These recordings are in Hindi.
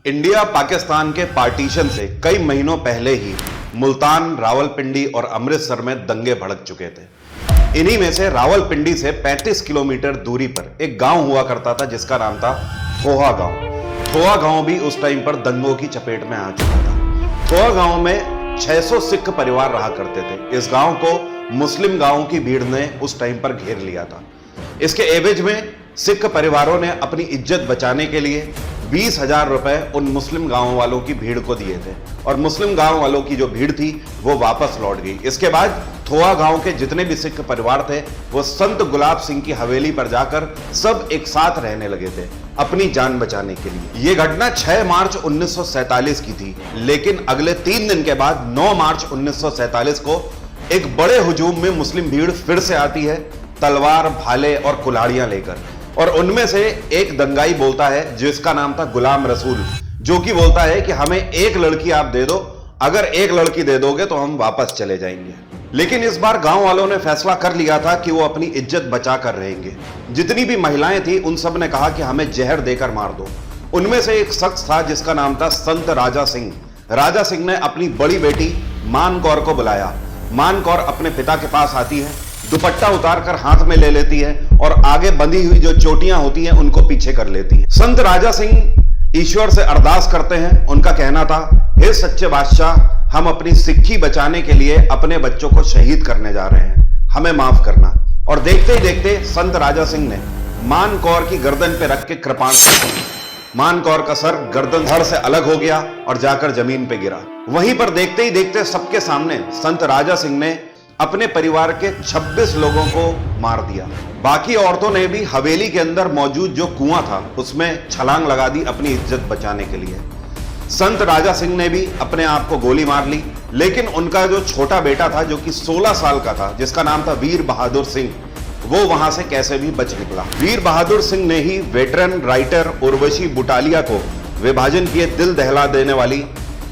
इंडिया पाकिस्तान के पार्टीशन से कई महीनों पहले ही मुल्तान, रावलपिंडी और अमृतसर में दंगे भड़क चुके थे। इन्हीं में से रावलपिंडी से 35 किलोमीटर दूरी पर एक गांव हुआ करता था जिसका नाम था थोहा गांव। थोहा गांव भी उस टाइम पर दंगों की चपेट में आ चुका था। थोहा गांव में 600 सिख परिवार रहा करते थे। इस गांव को मुस्लिम गांवों की भीड़ ने उस टाइम पर घेर लिया था। इसके एवज में सिख परिवारों ने अपनी इज्जत बचाने के लिए 20,000 रुपए उन मुस्लिम गांव वालों की भीड़ को दिए थे और मुस्लिम गांव वालों की जो भीड़ थी वो वापस लौट गई। इसके बाद थोहा गांव के जितने भी सिख परिवार थे वो संत गुलाब सिंह की हवेली पर जाकर सब एक साथ रहने लगे थे अपनी जान बचाने के लिए। ये घटना 6 मार्च 1947 की थी, लेकिन अगले 3 दिन के बाद 9 मार्च 1947 को एक बड़े हुजूम में मुस्लिम भीड़ फिर से आती है, तलवार, भाले और कुल्हाड़ियां लेकर। और उनमें से एक दंगाई बोलता है जिसका नाम था गुलाम रसूल, जो कि बोलता है कि हमें एक लड़की आप दे दो, अगर एक लड़की दे दोगे तो हम वापस चले जाएंगे। लेकिन इस बार गांव वालों ने फैसला कर लिया था कि वो अपनी इज्जत बचा कर रहेंगे। जितनी भी महिलाएं थी उन सब ने कहा कि हमें जहर देकर मार दो। उनमें से एक शख्स था जिसका नाम था संत राजा सिंह। राजा सिंह ने अपनी बड़ी बेटी मान कौर को बुलाया। मान कौर अपने पिता के पास आती है, दुपट्टा उतारकर हाथ में ले लेती है और आगे बंधी हुई जो चोटियां होती हैं उनको पीछे कर लेती है। संत राजा सिंह ईश्वर से अरदास करते हैं। उनका कहना था, हे सच्चे बादशाह, हम अपनी सिक्खी बचाने के लिए अपने बच्चों को शहीद करने जा रहे हैं, हमें माफ करना। और देखते ही देखते संत राजा सिंह ने मान कौर की गर्दन पे रख के कृपाण कर दी। मान कौर का सर गर्दन धड़ से अलग हो गया और जाकर जमीन पे गिरा। वहीं पर देखते ही देखते सबके सामने संत राजा सिंह ने अपने परिवार के 26 लोगों को मार दिया। बाकी औरतों ने भी हवेली के अंदर मौजूद जो कुआं था उसमें छलांग लगा दी अपनी इज्जत बचाने के लिए। संत राजा सिंह ने भी अपने आप को गोली मार ली, लेकिन उनका जो छोटा बेटा था जो कि 16 साल का था, जिसका नाम था वीर बहादुर सिंह, वो वहां से कैसे भी बच निकला। वीर बहादुर सिंह ने ही वेटरन राइटर उर्वशी बुटालिया को विभाजन की दिल दहला देने वाली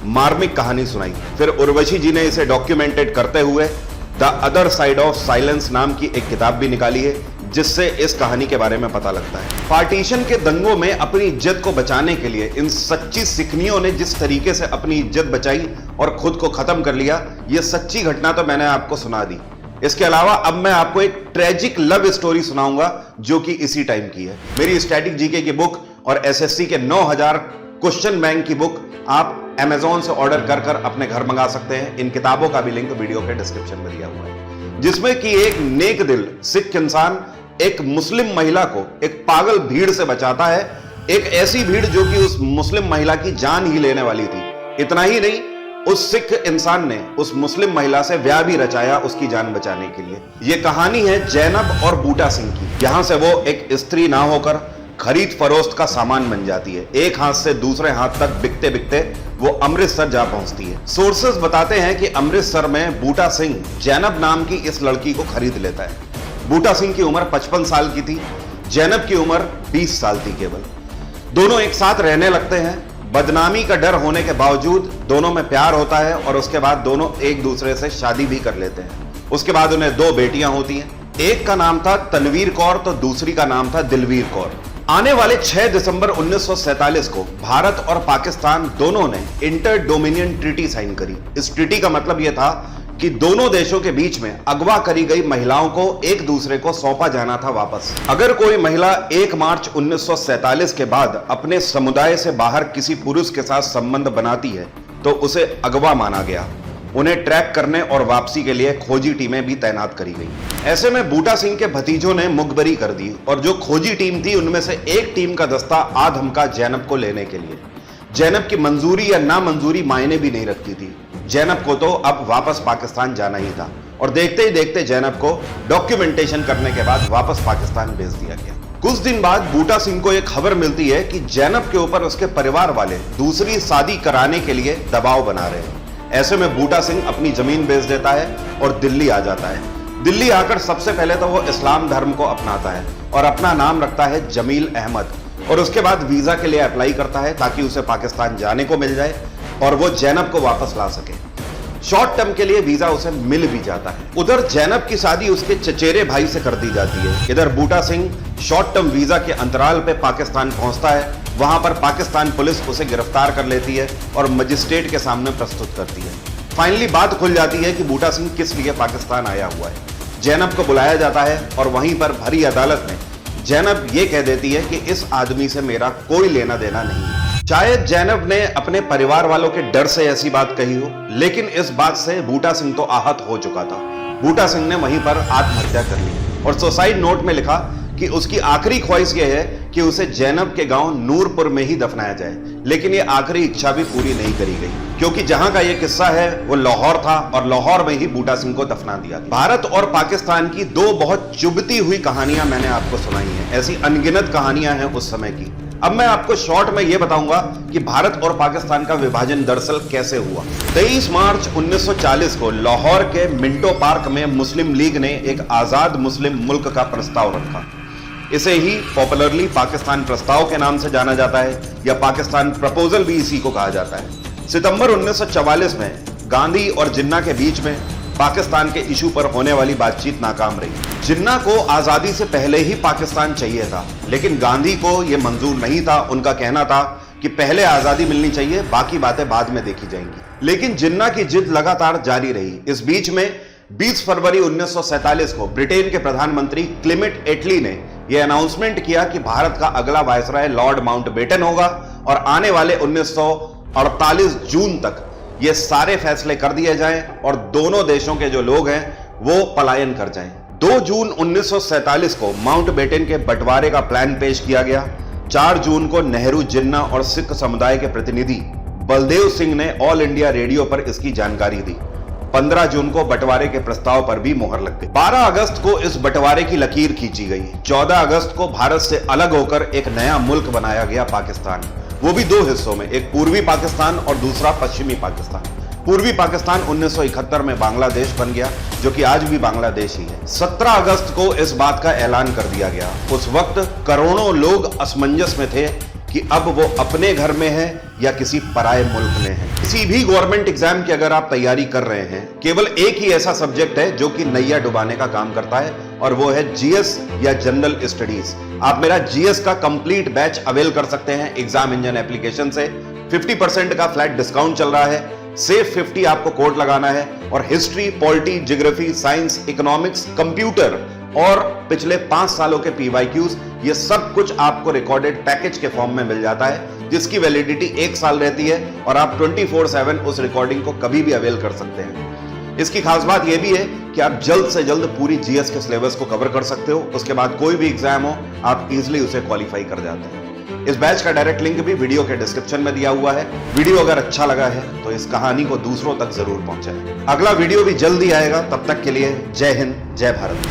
मार्मिक कहानी सुनाई। फिर उर्वशी जी ने इसे डॉक्यूमेंटेड करते हुए the other side of silence नाम की एक किताब भी निकाली है, जिससे इस कहानी के बारे में पता लगता है। पार्टीशन के दंगों में अपनी इज्जत को बचाने के लिए इन सच्ची सिखनियों ने जिस तरीके से अपनी इज्जत बचाई और खुद को खत्म कर लिया, ये सच्ची घटना तो मैंने आपको सुना दी। इसके अलावा अब मैं आपको एक ट्रेजिक लव स्टोरी सुनाऊंगा जो कि इसी टाइम की है। मेरी स्टैटिक जीके की बुक और एसएससी के 9000 क्वेश्चन बैंक की बुक आप Amazon से ऑर्डर कर कर अपने घर मंगा सकते हैं। इन किताबों का भी लिंक वीडियो के डिस्क्रिप्शन में दिया हुआ है, जिसमें कि एक नेक दिल सिख इंसान एक मुस्लिम महिला को एक पागल भीड़ से बचाता है, एक ऐसी भीड़ जो कि उस मुस्लिम महिला की जान ही लेने वाली थी। इतना ही नहीं, उस सिख इंसान ने उस मुस्लिम महिला से ब्याह भी रचाया उसकी जान बचाने के लिए। यह कहानी है जैनब और बूटा सिंह की, जहां से वो एक स्त्री ना होकर खरीद फरोख्त का सामान बन जाती है। एक हाथ से दूसरे हाथ तक बिकते बिकते वो अमृतसर जा पहुंचती है। सोर्सेज बताते हैं कि अमृतसर में बूटा सिंह जैनब नाम की इस लड़की को खरीद लेता है। बूटा सिंह की उम्र 55 साल की थी, जैनब की उम्र 20 साल थी केवल। दोनों एक साथ रहने लगते हैं। बदनामी का डर होने के बावजूद दोनों में प्यार होता है और उसके बाद दोनों एक दूसरे से शादी भी कर लेते हैं। उसके बाद उन्हें 2 बेटियां होती हैं। एक का नाम था तनवीर कौर तो दूसरी का नाम था दिलवीर कौर। आने वाले 6 दिसंबर 1947 को भारत और पाकिस्तान दोनों ने इंटर डोमिनियन ट्रीटी साइन करी। इस ट्रीटी का मतलब यह था कि दोनों देशों के बीच में अगवा करी गई महिलाओं को एक दूसरे को सौंपा जाना था वापस। अगर कोई महिला 1 मार्च 1947 के बाद अपने समुदाय से बाहर किसी पुरुष के साथ संबंध बनाती है तो उसे अगवा माना गया। उन्हें ट्रैक करने और वापसी के लिए खोजी टीमें भी तैनात करी गई। ऐसे में बूटा सिंह के भतीजों ने मुखबरी कर दी और जो खोजी टीम थी उनमें से एक टीम का दस्ता आ धमका जैनब को लेने के लिए। जैनब की मंजूरी या ना मंजूरी मायने भी नहीं रखती थी। जैनब को तो अब वापस पाकिस्तान जाना ही था और देखते ही देखते जैनब को डॉक्यूमेंटेशन करने के बाद वापस पाकिस्तान भेज दिया गया। कुछ दिन बाद बूटा सिंह को एक खबर मिलती है कि जैनब के ऊपर उसके परिवार वाले दूसरी शादी कराने के लिए दबाव बना रहे हैं। ऐसे में बूटा सिंह अपनी जमीन बेच देता है और दिल्ली आ जाता है। दिल्ली आकर सबसे पहले तो वो इस्लाम धर्म को अपनाता है और अपना नाम रखता है जमील अहमद, और उसके बाद वीजा के लिए अप्लाई करता है ताकि उसे पाकिस्तान जाने को मिल जाए और वो जैनब को वापस ला सके। शॉर्ट टर्म के लिए वीजा उसे मिल भी जाता है। उधर जैनब की शादी उसके चचेरे भाई से कर दी जाती है। इधर बूटा सिंह शॉर्ट टर्म वीजा के अंतराल पे पाकिस्तान पहुंचता है वहां पर पाकिस्तान पुलिस उसे गिरफ्तार कर लेती है और मजिस्ट्रेट के सामने प्रस्तुत करती है। फाइनली बात खुल जाती है कि बूटा सिंह किस लिए पाकिस्तान आया हुआ है। जैनब को बुलाया जाता है और वहीं पर भरी अदालत में जैनब ये कह देती है कि इस आदमी से मेरा कोई लेना देना नहीं है। शायद जैनब ने अपने परिवार वालों के डर से ऐसी बात कही हो, लेकिन इस बात से बूटा सिंह तो आहत हो चुका था। बूटा सिंह ने वहीं पर आत्महत्या कर ली और सुसाइड नोट में लिखा कि उसकी आखिरी ख्वाहिश यह है कि उसे जैनब के गांव नूरपुर में ही दफनाया जाए, लेकिन यह आखिरी इच्छा भी पूरी नहीं करी गई, क्योंकि जहां का यह किस्सा है वो लाहौर था और लाहौर में ही बूटा सिंह को दफना दिया गया। भारत और पाकिस्तान की दो बहुत चुभती हुई कहानियां मैंने आपको सुनाई हैं। ऐसी अनगिनत कहानियां हैं उस समय की। अब मैं आपको शॉर्ट में यह बताऊंगा कि भारत और पाकिस्तान का विभाजन दरअसल कैसे हुआ। 23 मार्च 1940 को लाहौर के मिंटो पार्क में मुस्लिम लीग ने एक आजाद मुस्लिम मुल्क का प्रस्ताव रखा। इसे ही पॉपुलरली पाकिस्तान प्रस्ताव के नाम से जाना जाता है, या पाकिस्तान प्रपोजल भी इसी को कहा जाता है। सितंबर 1944 में गांधी और जिन्ना के बीच में पाकिस्तान के इशू पर होने वाली बातचीत नाकाम रही। जिन्ना को आजादी से पहले ही पाकिस्तान चाहिए था, लेकिन गांधी को यह मंजूर नहीं था। उनका कहना था कि पहले आजादी मिलनी चाहिए, बाकी बातें बाद में देखी जाएंगी। लेकिन जिन्ना की जिद लगातार जारी रही। इस बीच में 20 फरवरी 1947 को ब्रिटेन के प्रधानमंत्री क्लेमेंट एटली ने यह अनाउंसमेंट किया कि भारत का अगला वायसराय लॉर्ड माउंटबेटन होगा और आने वाले 1948 जून तक ये सारे फैसले कर दिए जाएं और दोनों देशों के जो लोग हैं वो पलायन कर जाएं। 2 जून 1947 को माउंटबेटन के बंटवारे का प्लान पेश किया गया। 4 जून को नेहरू, जिन्ना और सिख समुदाय के प्रतिनिधि बलदेव सिंह ने ऑल इंडिया रेडियो पर इसकी जानकारी दी। 15 जून को बंटवारे के प्रस्ताव पर भी मोहर लग गई। 12 अगस्त को इस बंटवारे की लकीर खींची गई। 14 अगस्त को भारत से अलग होकर एक नया मुल्क बनाया गया, पाकिस्तान। वो भी 2 हिस्सों में, एक पूर्वी पाकिस्तान और दूसरा पश्चिमी पाकिस्तान। पूर्वी पाकिस्तान 1971 में बांग्लादेश बन गया, जो कि आज भी बांग्लादेश ही है। 17 अगस्त को इस बात का ऐलान कर दिया गया। उस वक्त करोड़ों लोग असमंजस में थे कि अब वो अपने घर में है या किसी पराये मुल्क में है। किसी भी गवर्नमेंट एग्जाम की अगर आप तैयारी कर रहे हैं, केवल एक ही ऐसा सब्जेक्ट है जो कि नैया डुबाने का काम करता है, और वो है जीएस या जनरल स्टडीज। आप मेरा जीएस का कंप्लीट बैच अवेल कर सकते हैं एग्जाम इंजन एप्लीकेशन से। 50% का फ्लैट डिस्काउंट चल रहा है। सेफ 50 आपको कोड लगाना है, और history, polity, geography, science, economics, computer और पिछले 5 सालों के पीवाईक्यूज, ये सब कुछ आपको रिकॉर्डेड पैकेज के फॉर्म में मिल जाता है, जिसकी वैलिडिटी 1 साल रहती है और आप 24/7 उस रिकॉर्डिंग को कभी भी अवेल कर सकते हैं। इसकी खास बात यह भी है कि आप जल्द से जल्द पूरी जीएस के सिलेबस को कवर कर सकते हो। उसके बाद कोई भी एग्जाम हो, आप इजीली उसे क्वालिफाई कर जाते हैं। इस बैच का डायरेक्ट लिंक भी वीडियो के डिस्क्रिप्शन में दिया हुआ है। वीडियो अगर अच्छा लगा है तो इस कहानी को दूसरों तक जरूर पहुंचाएं। अगला वीडियो भी जल्दी आएगा। तब तक के लिए जय हिंद, जय भारत।